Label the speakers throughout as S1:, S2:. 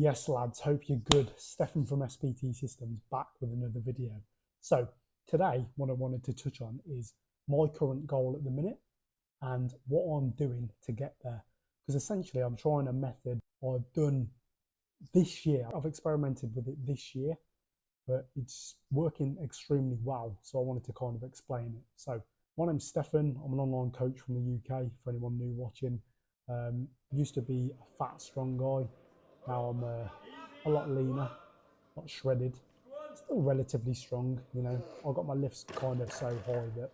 S1: Yes, lads, hope you're good. Stefan from SPT Systems back with another video. So today, what I wanted to touch on is my current goal at the minute and what I'm doing to get there. Because essentially, I'm trying a method I've done this year. I've experimented with it this year, but it's working extremely well. So I wanted to kind of explain it. So my name's Stefan. I'm an online coach from the UK for anyone new watching. Used to be a fat, strong guy. Now I'm a lot leaner, not shredded, still relatively strong. You know, I've got my lifts kind of so high that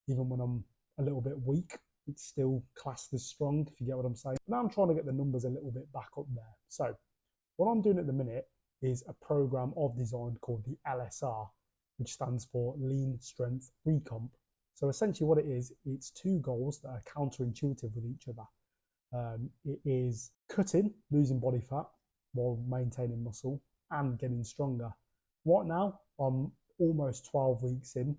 S1: even when I'm a little bit weak, it's still classed as strong, if you get what I'm saying. Now I'm trying to get the numbers a little bit back up there. So what I'm doing at the minute is a program I've designed called the LSR, which stands for Lean Strength Recomp. So essentially what it is, it's two goals that are counterintuitive with each other. It is cutting, losing body fat while maintaining muscle and getting stronger. Right now, I'm almost 12 weeks in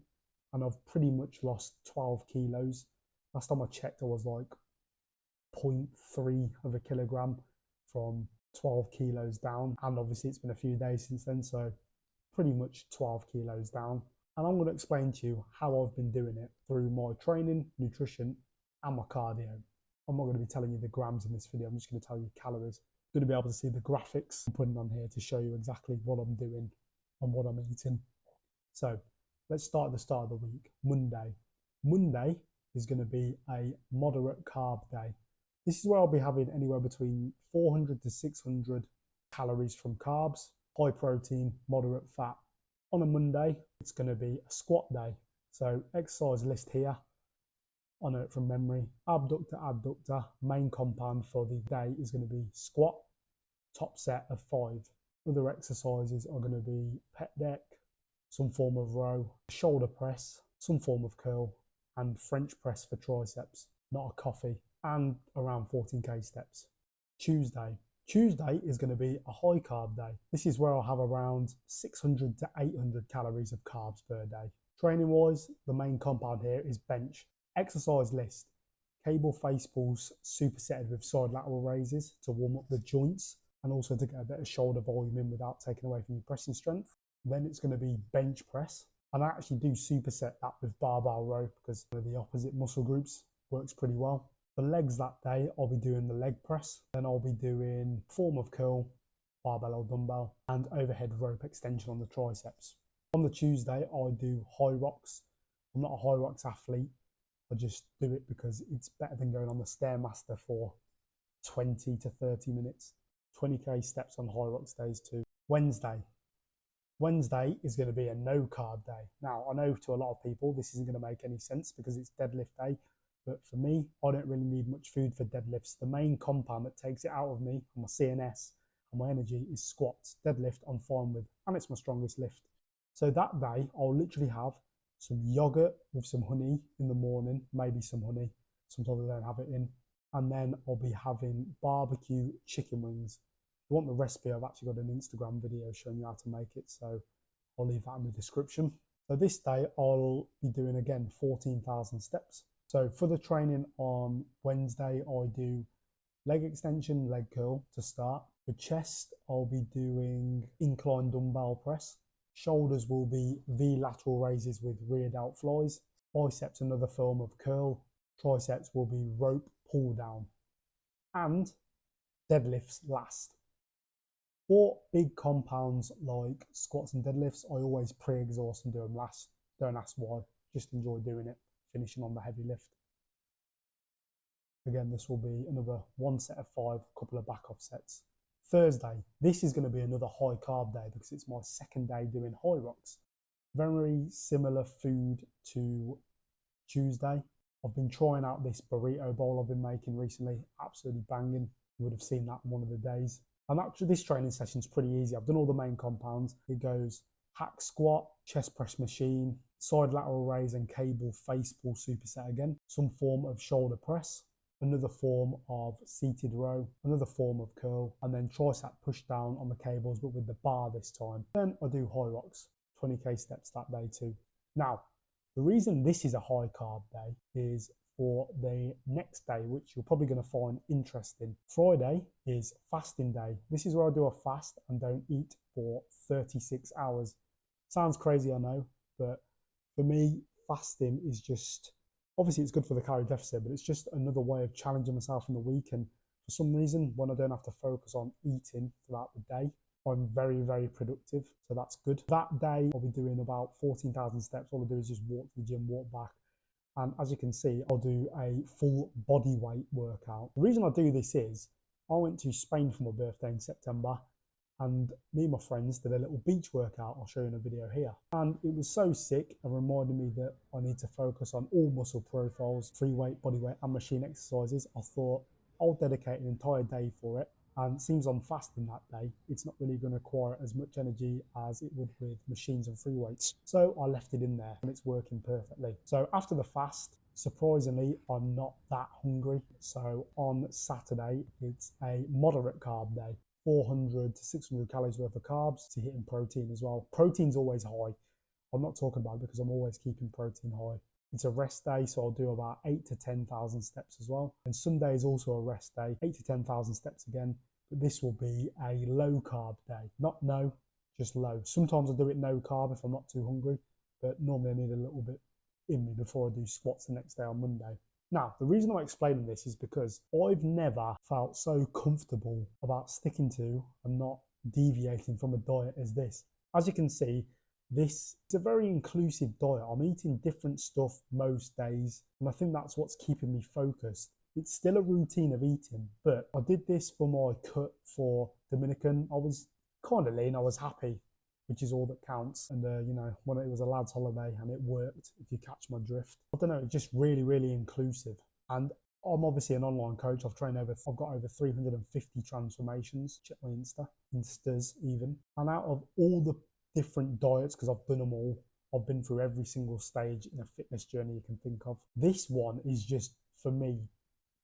S1: and I've pretty much lost 12 kilos. Last time I checked, I was like 0.3 of a kilogram from 12 kilos down. And obviously it's been a few days since then, so pretty much 12 kilos down. And I'm going to explain to you how I've been doing it through my training, nutrition, and my cardio. I'm not going to be telling you the grams in this video, I'm just going to tell you calories. You're going to be able to see the graphics I'm putting on here to show you exactly what I'm doing and what I'm eating. So let's start at the start of the week, Monday. Monday is going to be a moderate carb day. This is where I'll be having anywhere between 400 to 600 calories from carbs, high protein, moderate fat. On a Monday, it's going to be a squat day. So exercise list here. I know it from memory. Abductor, adductor. Main compound for the day is going to be squat, top set of 5. Other exercises are going to be pec deck, some form of row, shoulder press, some form of curl, and French press for triceps, not a coffee, and around 14k steps. Tuesday is going to be a high carb day. This is where I'll have around 600 to 800 calories of carbs per day. Training wise, the main compound here is bench. Exercise list: cable face pulls supersetted with side lateral raises to warm up the joints and also to get a bit of shoulder volume in without taking away from your pressing strength. Then it's going to be bench press, and I actually do superset that with barbell row because the opposite muscle groups works pretty well. For legs that day, I'll be doing the leg press, then I'll be doing form of curl, barbell or dumbbell, and overhead rope extension on the triceps. On the Tuesday, I do high rocks. I'm not a high rocks athlete. I just do it because it's better than going on the Stairmaster for 20 to 30 minutes. 20k steps on high rocks days too. Wednesday is going to be a no carb day. Now, I know to a lot of people this isn't going to make any sense because it's deadlift day, but for me, I don't really need much food for deadlifts. The main compound that takes it out of me and my CNS and my energy is squats. Deadlift I'm fine with, and it's my strongest lift. So that day, I'll literally have some yogurt with some honey in the morning, maybe some honey. Sometimes I don't have it in. And then I'll be having barbecue chicken wings. If you want the recipe, I've actually got an Instagram video showing you how to make it, so I'll leave that in the description. So this day, I'll be doing again 14,000 steps. So for the training on Wednesday, I do leg extension, leg curl to start. For chest, I'll be doing incline dumbbell press. Shoulders will be V lateral raises with rear delt flies. Biceps, another form of curl. Triceps will be rope pull down. And deadlifts last. For big compounds like squats and deadlifts, I always pre-exhaust and do them last. Don't ask why, just enjoy doing it, finishing on the heavy lift. Again, this will be another one set of 5, a couple of back off sets. Thursday, this is going to be another high carb day because it's my second day doing high rocks. Very similar food to Tuesday. I've been trying out this burrito bowl I've been making recently, absolutely banging. You would have seen that one of the days. And actually this training session is pretty easy. I've done all the main compounds. It goes hack squat, chest press machine, side lateral raise and cable face pull superset again, some form of shoulder press, another form of seated row, another form of curl, and then tricep push down on the cables, but with the bar this time. Then I do high rocks, 20k steps that day too. Now, the reason this is a high carb day is for the next day, which you're probably going to find interesting. Friday is fasting day. This is where I do a fast and don't eat for 36 hours. Sounds crazy, I know, but for me, fasting is just, obviously it's good for the calorie deficit, but it's just another way of challenging myself in the week. And for some reason, when I don't have to focus on eating throughout the day, I'm very, very productive. So that's good. That day, I'll be doing about 14,000 steps. All I do is just walk to the gym, walk back. And as you can see, I'll do a full body weight workout. The reason I do this is I went to Spain for my birthday in September, and me and my friends did a little beach workout. I'll show you in a video here. And it was so sick and reminded me that I need to focus on all muscle profiles, free weight, body weight, and machine exercises. I thought I'll dedicate an entire day for it. And it seems I'm fasting that day, it's not really going to require as much energy as it would with machines and free weights. So I left it in there and it's working perfectly. So after the fast, surprisingly, I'm not that hungry. So on Saturday, it's a moderate carb day. 400 to 600 calories worth of carbs to hitting protein as well. Protein's always high. I'm not talking about it because I'm always keeping protein high. It's a rest day, so I'll do about 8 to 10,000 steps as well. And Sunday is also a rest day, 8 to 10,000 steps again. But this will be a low carb day. Not no, just low. Sometimes I do it no carb if I'm not too hungry, but normally I need a little bit in me before I do squats the next day on Monday. Now, the reason I'm explaining this is because I've never felt so comfortable about sticking to and not deviating from a diet as this. As you can see, this is a very inclusive diet. I'm eating different stuff most days, and I think that's what's keeping me focused. It's still a routine of eating, but I did this for my cut for Dominican. I was kind of lean, I was happy, which is all that counts. And you know, when it was a lad's holiday and it worked, if you catch my drift. I don't know, it's just really, really inclusive. And I'm obviously an online coach. I've got over 350 transformations. Check my Instas even. And out of all the different diets, because I've done them all, I've been through every single stage in a fitness journey you can think of. This one is just, for me,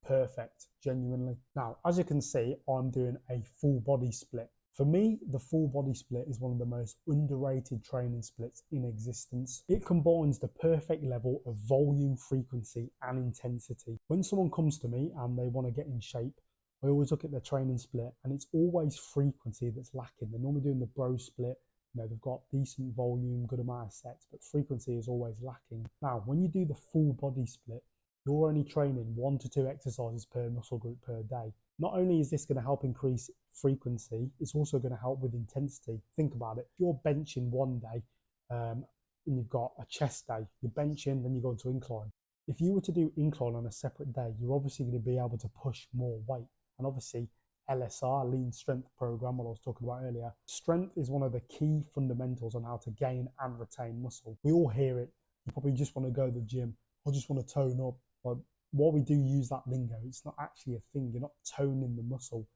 S1: perfect, genuinely. Now, as you can see, I'm doing a full body split. For me, the full body split is one of the most underrated training splits in existence. It combines the perfect level of volume, frequency, and intensity. When someone comes to me and they want to get in shape, I always look at their training split, and it's always frequency that's lacking. They're normally doing the bro split. You know, they've got decent volume, good amount of sets, but frequency is always lacking. Now, when you do the full body split, you're only training 1 to 2 exercises per muscle group per day. Not only is this going to help increase frequency, it's also going to help with intensity. Think about it. If you're benching one day and you've got a chest day, you're benching, then you go into incline. If you were to do incline on a separate day, you're obviously going to be able to push more weight. And obviously, LSR, lean strength program, what I was talking about earlier, strength is one of the key fundamentals on how to gain and retain muscle. We all hear it. You probably just want to go to the gym. I just want to tone up. But while we do use that lingo, it's not actually a thing. You're not toning the muscle.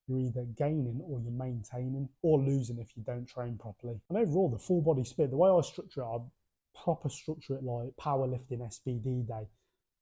S1: You're either gaining or you're maintaining, or losing if you don't train properly. And overall, the full body split, the way I structure it, I proper structure it like powerlifting SBD day.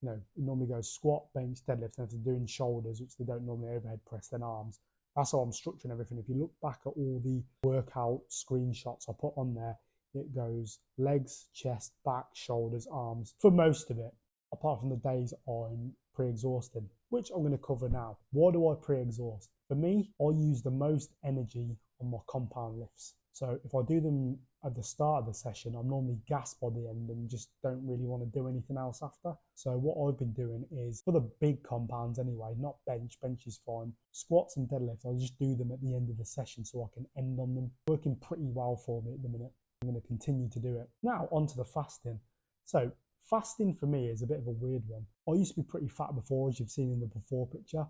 S1: You know, it normally goes squat, bench, deadlift, and if they're doing shoulders, which they don't normally overhead press, then arms. That's how I'm structuring everything. If you look back at all the workout screenshots I put on there, it goes legs, chest, back, shoulders, arms, for most of it, apart from the days I'm pre-exhausted, which I'm going to cover now. Why do I pre-exhaust? For me, I use the most energy on my compound lifts. So if I do them at the start of the session, I'm normally gassed by the end and just don't really want to do anything else after. So what I've been doing is, for the big compounds anyway, not bench is fine, squats and deadlifts, I'll just do them at the end of the session so I can end on them. Working pretty well for me at the minute. I'm going to continue to do it. Now onto the fasting. So fasting for me is a bit of a weird one. I used to be pretty fat before, as you've seen in the before picture,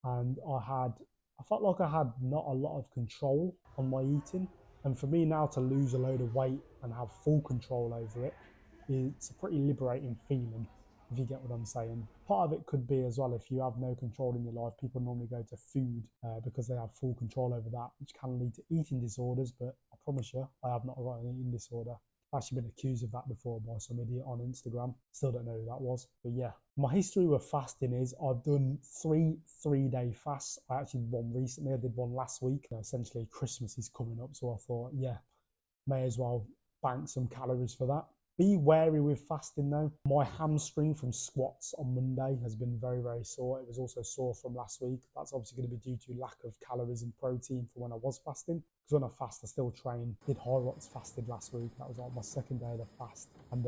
S1: and I felt like I had not a lot of control on my eating. And for me now to lose a load of weight and have full control over it, it's a pretty liberating feeling, if you get what I'm saying. Part of it could be as well, if you have no control in your life, people normally go to food because they have full control over that, which can lead to eating disorders, but I promise you, I have not got an eating disorder. I've actually been accused of that before by some idiot on Instagram. Still don't know who that was. But yeah, my history with fasting is I've done three-day fasts. I actually did one recently. I did one last week. Essentially, Christmas is coming up, so I thought, yeah, may as well bank some calories for that. Be wary with fasting though. My hamstring from squats on Monday has been very, very sore. It was also sore from last week. That's obviously going to be due to lack of calories and protein for when I was fasting. Because when I fast, I still train. Did high rocks fasted last week. That was like my second day of the fast. And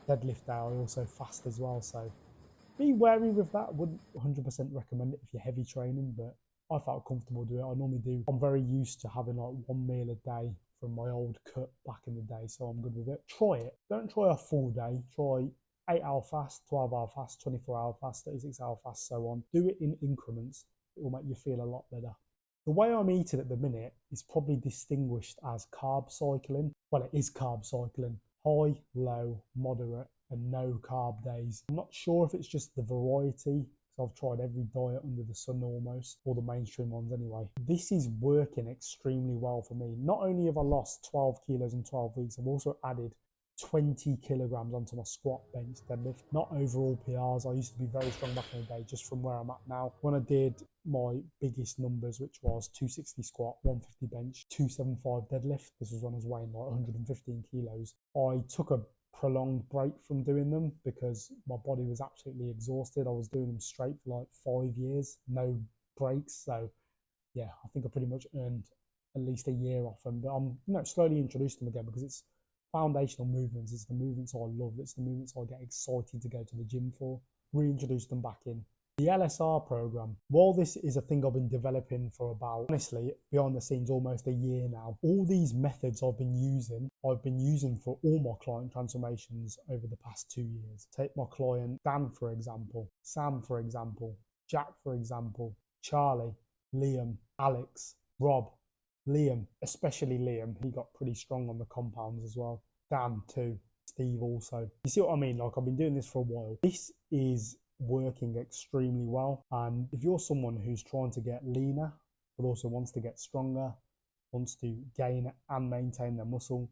S1: deadlift day, I also fast as well. So be wary with that. I wouldn't 100% recommend it if you're heavy training, but I felt comfortable doing it. I normally do. I'm very used to having like one meal a day from my old cut back in the day, so I'm good with it. Try it. Don't try a full day. Try 8-hour fast, 12-hour fast, 24-hour fast, 36-hour fast, so on. Do it in increments. It will make you feel a lot better. The way I'm eating at the minute is probably distinguished as carb cycling. Well, it is carb cycling. High, low, moderate, and no carb days. I'm not sure if it's just the variety. So I've tried every diet under the sun almost, all the mainstream ones anyway. This is working extremely well for me. Not only have I lost 12 kilos in 12 weeks, I've also added 20 kilograms onto my squat, bench, deadlift. Not overall PRs. I used to be very strong back in the day, just from where I'm at now. When I did my biggest numbers, which was 260 squat, 150 bench, 275 deadlift, this was when I was weighing like 115 kilos, I took a prolonged break from doing them because my body was absolutely exhausted. I was doing them straight for like 5 years, no breaks. So yeah, I think I pretty much earned at least a year off them. But I'm slowly introduced them again because it's foundational movements. It's the movements I love. It's the movements I get excited to go to the gym for. Reintroduce them back in. The LSR program, while this is a thing I've been developing for about, honestly, behind the scenes almost a year now, all these methods I've been using for all my client transformations over the past 2 years. Take my client Dan, for example, Sam, for example, Jack, for example, Charlie, Liam, Alex, Rob, Liam, especially Liam. He got pretty strong on the compounds as well. Dan too. Steve also. You see what I mean? Like, I've been doing this for a while. This is working extremely well. And if you're someone who's trying to get leaner, but also wants to get stronger, wants to gain and maintain their muscle,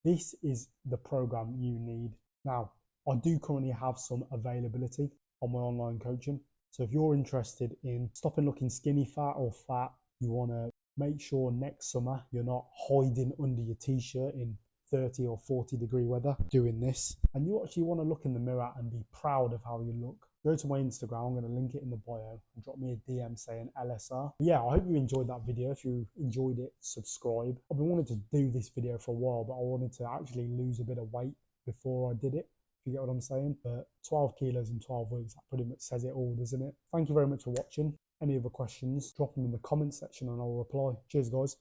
S1: this is the program you need. Now, I do currently have some availability on my online coaching. So if you're interested in stopping looking skinny fat or fat, you want to make sure next summer you're not hiding under your t-shirt in 30 or 40 degree weather doing this, and you actually want to look in the mirror and be proud of how you look, go to my Instagram. I'm going to link it in the bio, and drop me a DM saying LSR. But yeah, I hope you enjoyed that video. If you enjoyed it, subscribe. I've been wanting to do this video for a while, but I wanted to actually lose a bit of weight before I did it, if you get what I'm saying. But 12 kilos in 12 weeks, that pretty much says it all, doesn't it? Thank you very much for watching. Any other questions, drop them in the comment section and I'll reply. Cheers, guys.